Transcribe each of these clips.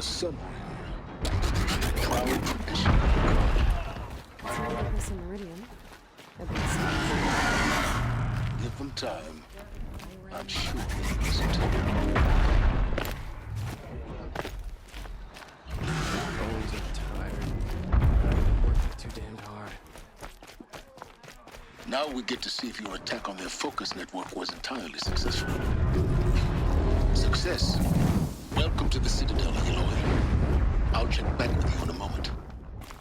sun ring. Proud tradition. It's not like this in Meridian. Give them time. I'm sure they'll listen to you. Bones are tired. I've been working too damned hard. Now we get to see if your attack on their focus network was entirely successful. Success. Welcome to the Citadel, Eloy. I'll check back with you in a moment.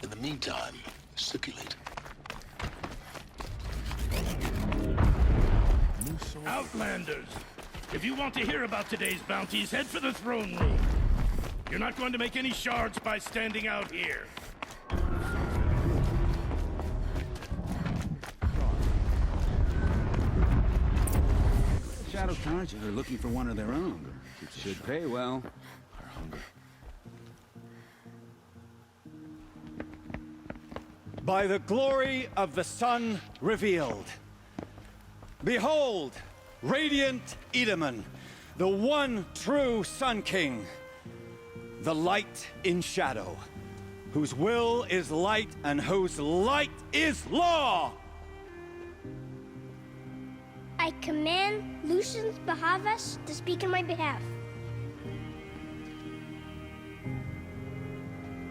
In the meantime, circulate. Outlanders! If you want to hear about today's bounties, head for the throne room. You're not going to make any shards by standing out here. Shadow Carja are looking for one of their own. Should pay well. Our hunger. By the glory of the sun revealed. Behold, radiant Edaman, the one true Sun King. The light in shadow, whose will is light and whose light is law! I command Lucius Bahavas to speak in my behalf.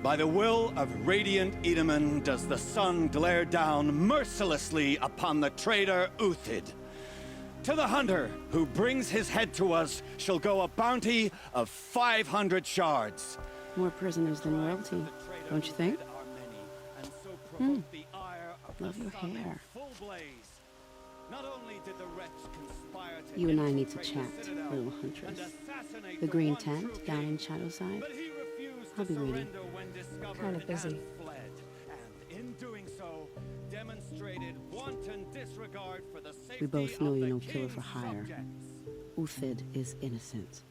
By the will of radiant Edaman does the sun glare down mercilessly upon the traitor Uthid. To the hunter who brings his head to us shall go a bounty of 500 shards. More prisoners than royalty, don't you think? Love your hair. You and I need to chat, little huntress. The green tent down in Shadowside. I'll be waiting. Kind of busy. We both know you're no killer for hire. Uthid is innocent.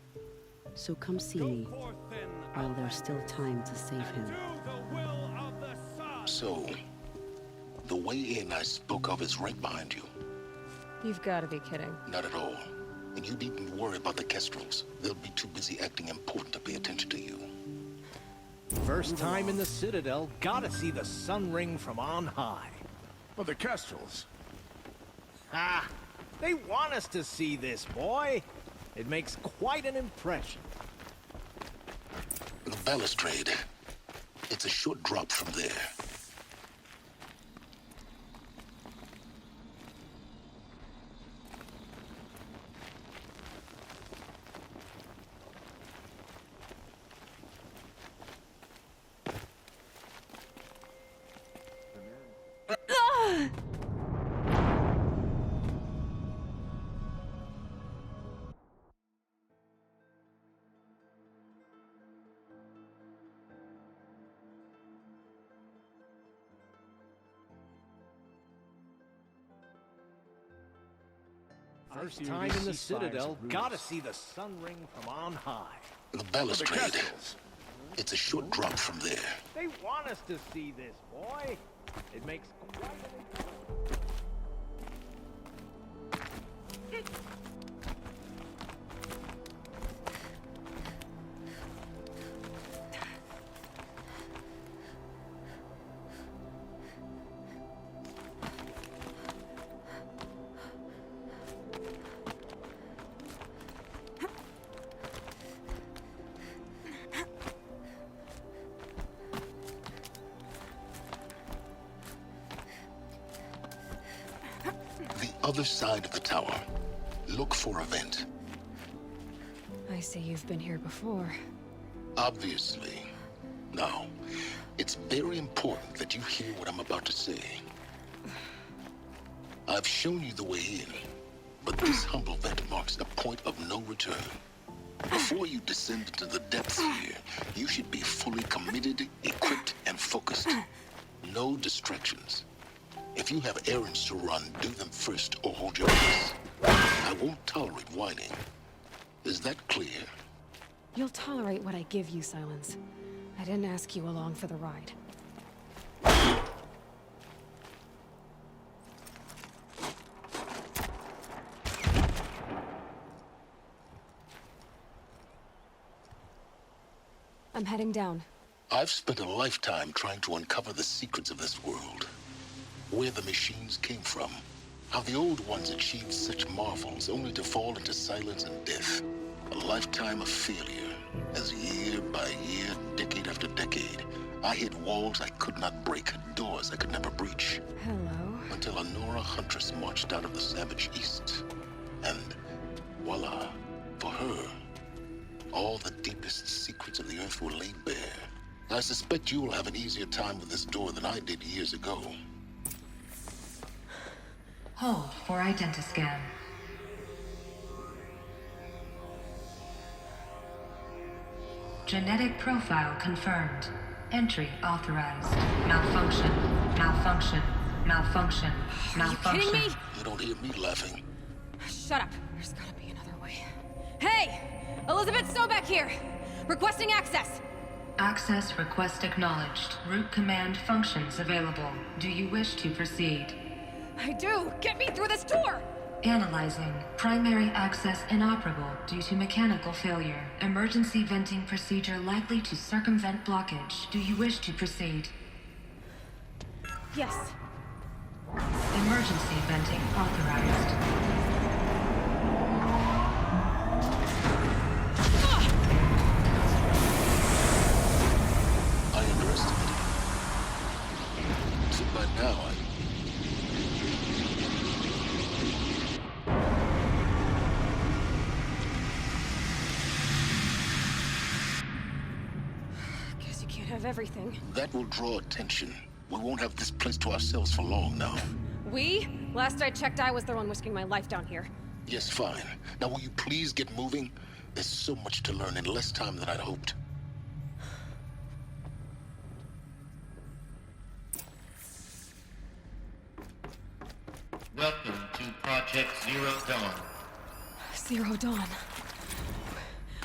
So come see me while there's still time to save him. So, the way in I spoke of is right behind you. You've got to be kidding. Not at all. And you needn't worry about the Kestrels. They'll be too busy acting important to pay attention to you. First time in the Citadel, gotta see the sun ring from on high. Well, the Kestrels. Ah, they want us to see this, boy. It makes quite an impression. The balustrade. It's a short drop from there. First time in the Citadel, gotta see the sun ring from on high. The balustrade. It's a short drop from there. They want us to see this, boy. It makes quite an impression. Other side of the tower. Look for a vent. I see you've been here before. Obviously. Now, it's very important that you hear what I'm about to say. I've shown you the way in, but this humble vent marks a point of no return. Before you descend into the depths here, you should be fully committed, equipped, and focused. No distractions. If you have errands to run, do them first or hold your peace. I won't tolerate whining. Is that clear? You'll tolerate what I give you, Silence. I didn't ask you along for the ride. I'm heading down. I've spent a lifetime trying to uncover the secrets of this world. Where the machines came from. How the old ones achieved such marvels only to fall into silence and death. A lifetime of failure. As year by year, decade after decade, I hit walls I could not break, doors I could never breach. Hello. Until a Nora huntress marched out of the savage east. And voila, for her, all the deepest secrets of the earth were laid bare. I suspect you will have an easier time with this door than I did years ago. Hold for identiscan. Genetic profile confirmed. Entry authorized. Malfunction. Malfunction. Malfunction. Malfunction. Are you kidding me? You don't hear me laughing. Shut up. There's gotta be another way. Hey! Elizabeth Stoback here! Requesting access! Access request acknowledged. Root command functions available. Do you wish to proceed? I do! Get me through this door! Analyzing. Primary access inoperable due to mechanical failure. Emergency venting procedure likely to circumvent blockage. Do you wish to proceed? Yes. Emergency venting authorized. I underestimated you. So by now, Guess you can't have everything. that will draw attention. We won't have this place to ourselves for long now. We? Last I checked, I was the one risking my life down here. Yes, fine. Now will you please get moving? There's so much to learn in less time than I'd hoped. Welcome to Project Zero Dawn. Zero Dawn.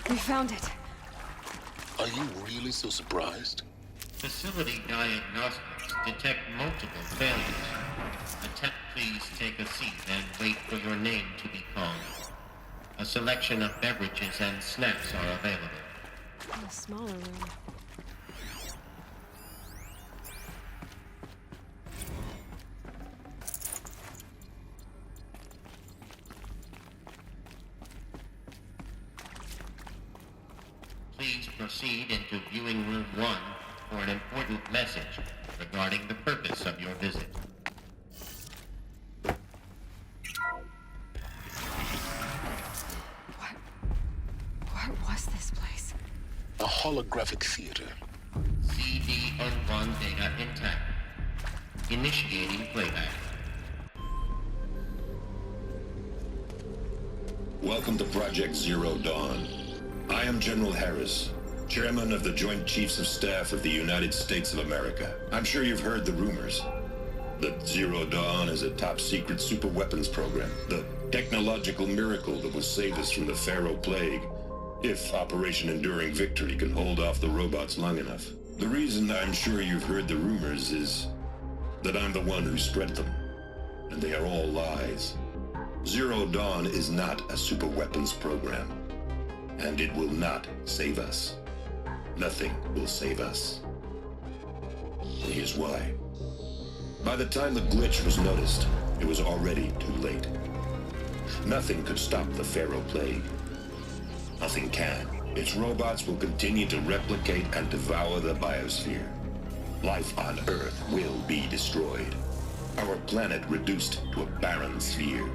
We found it. Are you really so surprised? Facility diagnostics detect multiple failures. Please take a seat and wait for your name to be called. A selection of beverages and snacks are available. In a smaller room. Please proceed into viewing room 1 for an important message regarding the purpose of your visit. What was this place? A holographic theater. CD-01 data intact. Initiating playback. Welcome to Project Zero Dawn. I am General Harris, Chairman of the Joint Chiefs of Staff of the United States of America. I'm sure you've heard the rumors that Zero Dawn is a top-secret superweapons program, the technological miracle that will save us from the Pharaoh Plague, if Operation Enduring Victory can hold off the robots long enough. The reason I'm sure you've heard the rumors is that I'm the one who spread them, and they are all lies. Zero Dawn is not a superweapons program, and it will not save us. Nothing will save us. And here's why. By the time the glitch was noticed, it was already too late. Nothing could stop the Pharaoh Plague. Nothing can. Its robots will continue to replicate and devour the biosphere. Life on Earth will be destroyed. Our planet reduced to a barren sphere.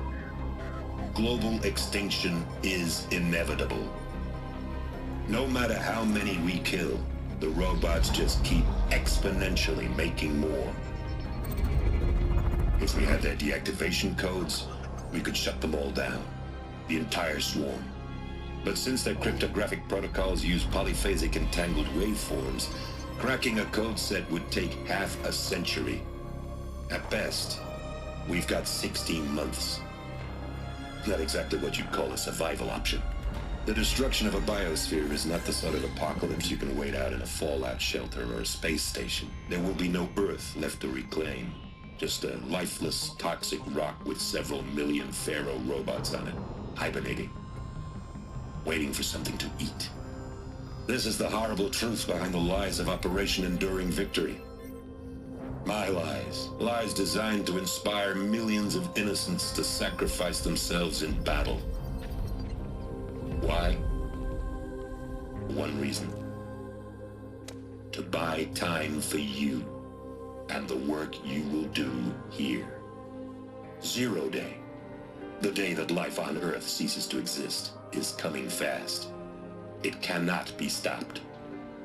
Global extinction is inevitable. No matter how many we kill, the robots just keep exponentially making more. If we had their deactivation codes, we could shut them all down. The entire swarm. But since their cryptographic protocols use polyphasic entangled waveforms, cracking a code set would take half a century. At best, we've got 16 months. Not exactly what you'd call a survival option. The destruction of a biosphere is not the sort of apocalypse you can wait out in a fallout shelter or a space station. There will be no Earth left to reclaim. Just a lifeless, toxic rock with several million Pharaoh robots on it, hibernating, waiting for something to eat. This is the horrible truth behind the lies of Operation Enduring Victory. My lies. Lies designed to inspire millions of innocents to sacrifice themselves in battle. Why? One reason. To buy time for you and the work you will do here. Zero Day. The day that life on Earth ceases to exist is coming fast. It cannot be stopped.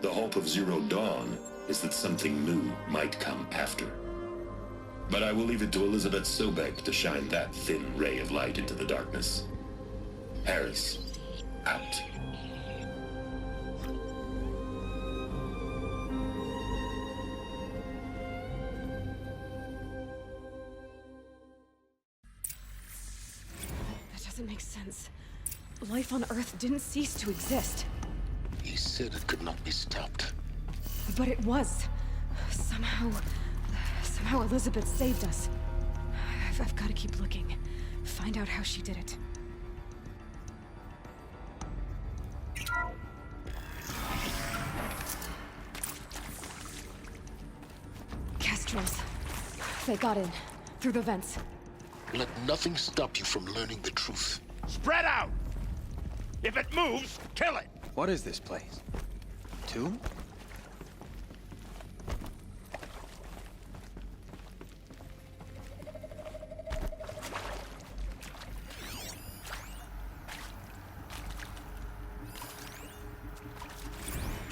The hope of Zero Dawn is that something new might come after. But I will leave it to Elizabeth Sobek to shine that thin ray of light into the darkness. Harris, out. That doesn't make sense. Life on Earth didn't cease to exist. He said it could not be stopped. But it was. Somehow Elizabeth saved us. I've got to keep looking. Find out how she did it. Kestrels. They got in. Through the vents. Let nothing stop you from learning the truth. Spread out! If it moves, kill it! What is this place? Tomb?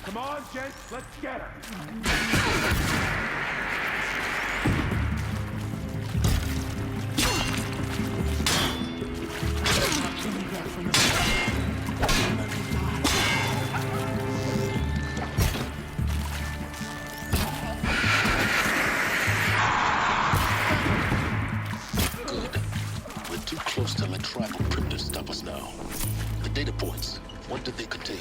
Come on, gents, let's get her! Good. We're too close to let tribal printers stop us now. The data points, what did they contain?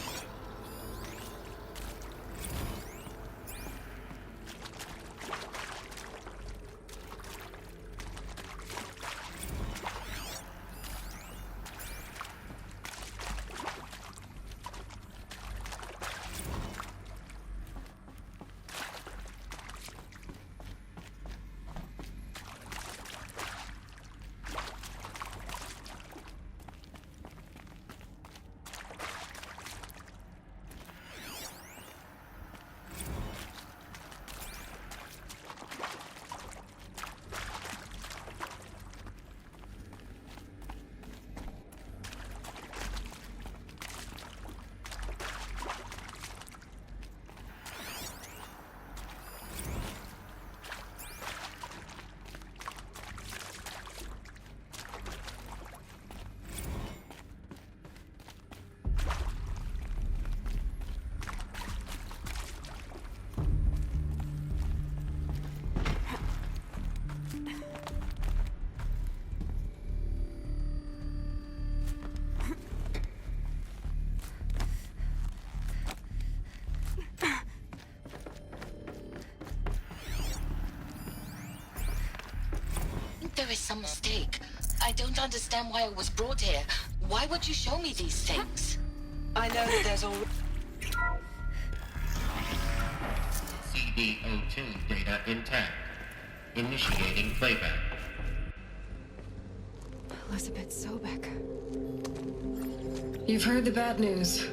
There is some mistake. I don't understand why I was brought here. Why would you show me these things? I know that there's already... CD02 data intact. Initiating playback. Elizabeth Sobek. You've heard the bad news,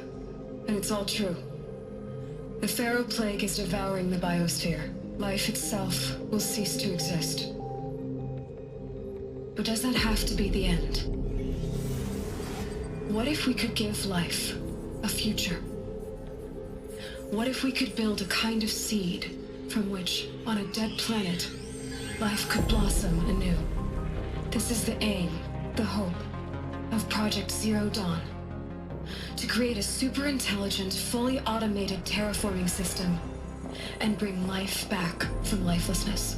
and it's all true. The Pharaoh Plague is devouring the biosphere. Life itself will cease to exist. But does that have to be the end? What if we could give life a future? What if we could build a kind of seed from which, on a dead planet, life could blossom anew? This is the aim, the hope, of Project Zero Dawn. To create a super-intelligent, fully automated terraforming system and bring life back from lifelessness.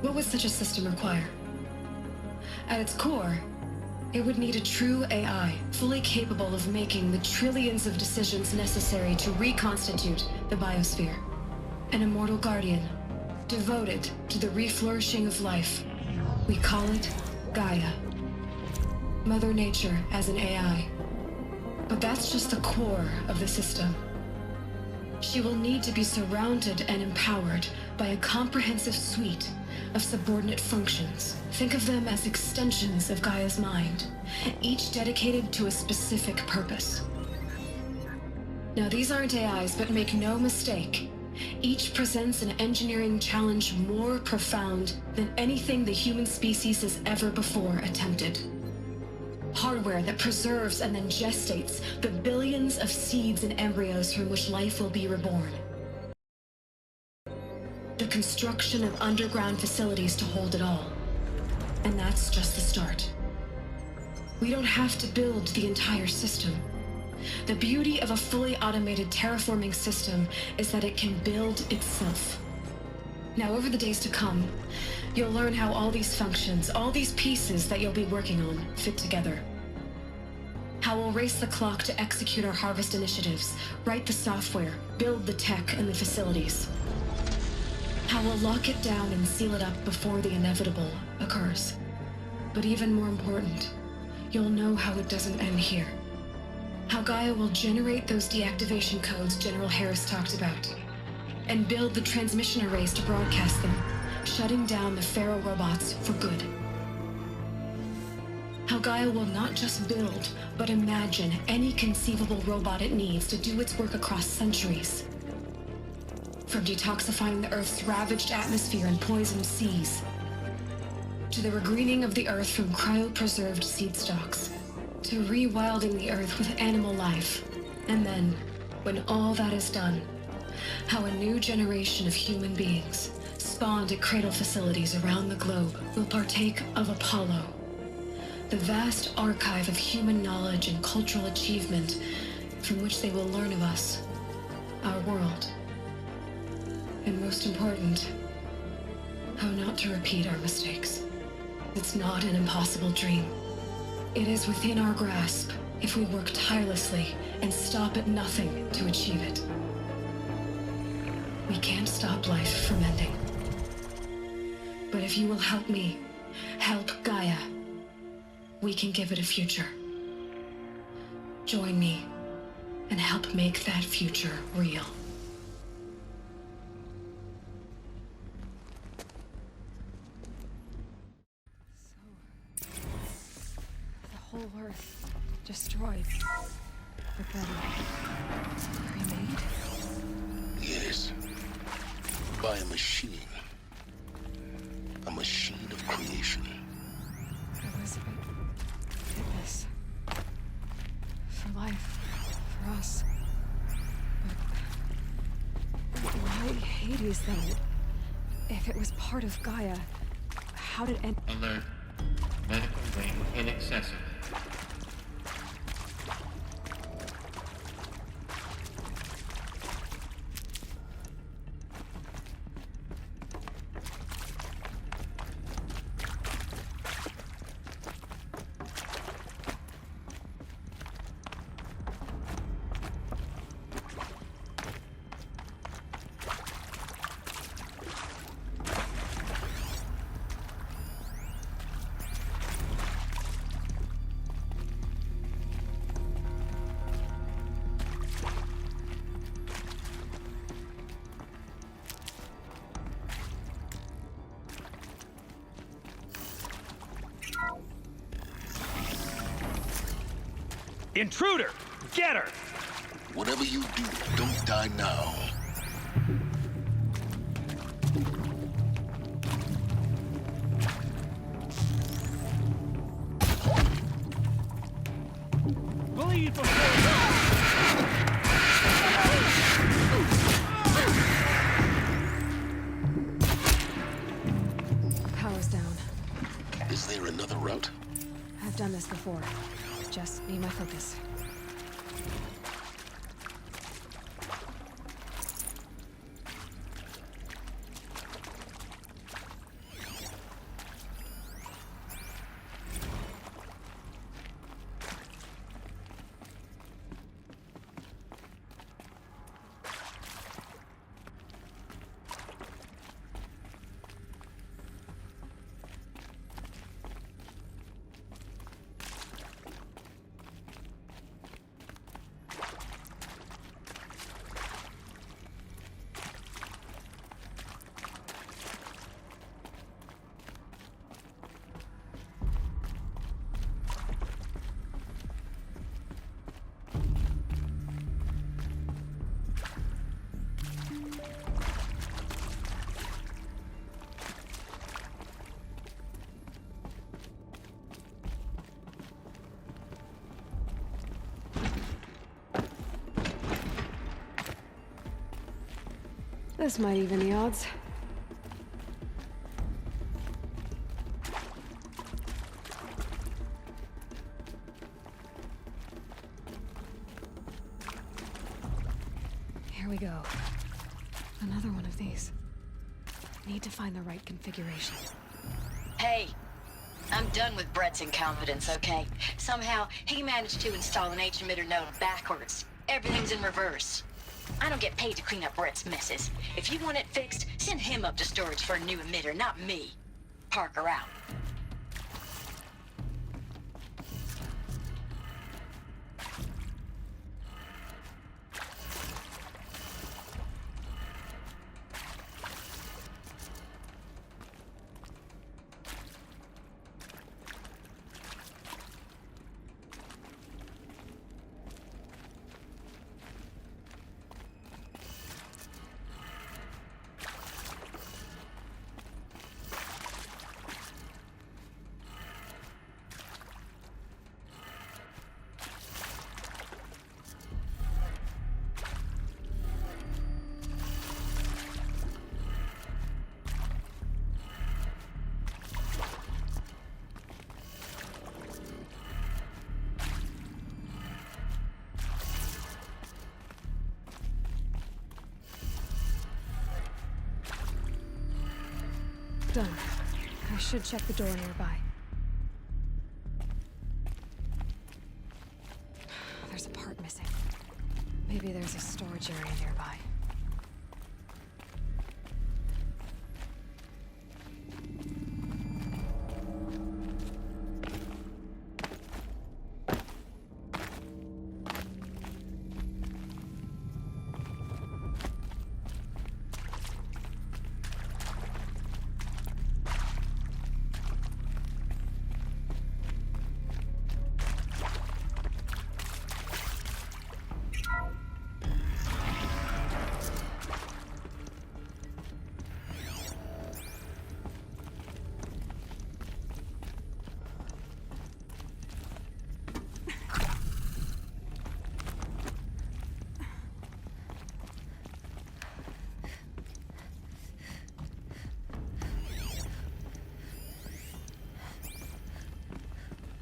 What would such a system require? At its core, it would need a true AI, fully capable of making the trillions of decisions necessary to reconstitute the biosphere. An immortal guardian, devoted to the reflourishing of life. We call it Gaia. Mother Nature as an AI. But that's just the core of the system. She will need to be surrounded and empowered by a comprehensive suite of subordinate functions. Think of them as extensions of Gaia's mind, each dedicated to a specific purpose. Now, these aren't AIs, but make no mistake, each presents an engineering challenge more profound than anything the human species has ever before attempted. Hardware that preserves and then gestates the billions of seeds and embryos from which life will be reborn. The construction of underground facilities to hold it all. And that's just the start. We don't have to build the entire system. The beauty of a fully automated terraforming system is that it can build itself. Now, over the days to come, you'll learn how all these functions, all these pieces that you'll be working on, fit together. How we'll race the clock to execute our harvest initiatives, write the software, build the tech and the facilities. How we'll lock it down and seal it up before the inevitable occurs. But even more important, you'll know how it doesn't end here. How Gaia will generate those deactivation codes General Harris talked about, and build the transmission arrays to broadcast them, shutting down the Pharaoh robots for good. How Gaia will not just build, but imagine any conceivable robot it needs to do its work across centuries. From detoxifying the Earth's ravaged atmosphere and poisoned seas, to the regreening of the Earth from cryopreserved seed stocks, to rewilding the Earth with animal life. And then, when all that is done, how a new generation of human beings, spawned at cradle facilities around the globe, will partake of Apollo, the vast archive of human knowledge and cultural achievement from which they will learn of us, our world. And most important, how not to repeat our mistakes. It's not an impossible dream. It is within our grasp if we work tirelessly and stop at nothing to achieve it. We can't stop life from ending. But if you will help me, help Gaia, we can give it a future. Join me and help make that future real. Whole Earth destroyed, but then remade? Yes. By a machine. A machine of creation. Elizabeth did this. For life. For us. But why Hades then? If it was part of Gaia, how did it... Alert. Medical wing inaccessible. Intruder! Get her! Whatever you do, don't die now. Bleed before Power's down. Is there another route? I've done this before. Just need my focus. This might even the odds. Here we go. Another one of these. Need to find the right configuration. Hey, I'm done with Brett's incompetence, okay? Somehow, he managed to install an H-emitter node backwards. Everything's in reverse. I don't get paid to clean up Brett's messes. If you want it fixed, send him up to storage for a new emitter, not me. Parker out. Done. I should check the door nearby. There's a part missing. Maybe there's a storage area nearby.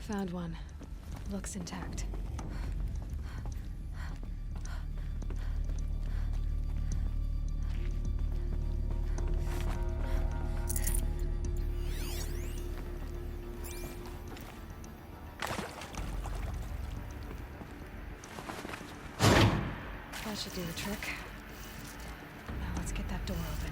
Found one. Looks intact. That should do the trick. Now let's get that door open.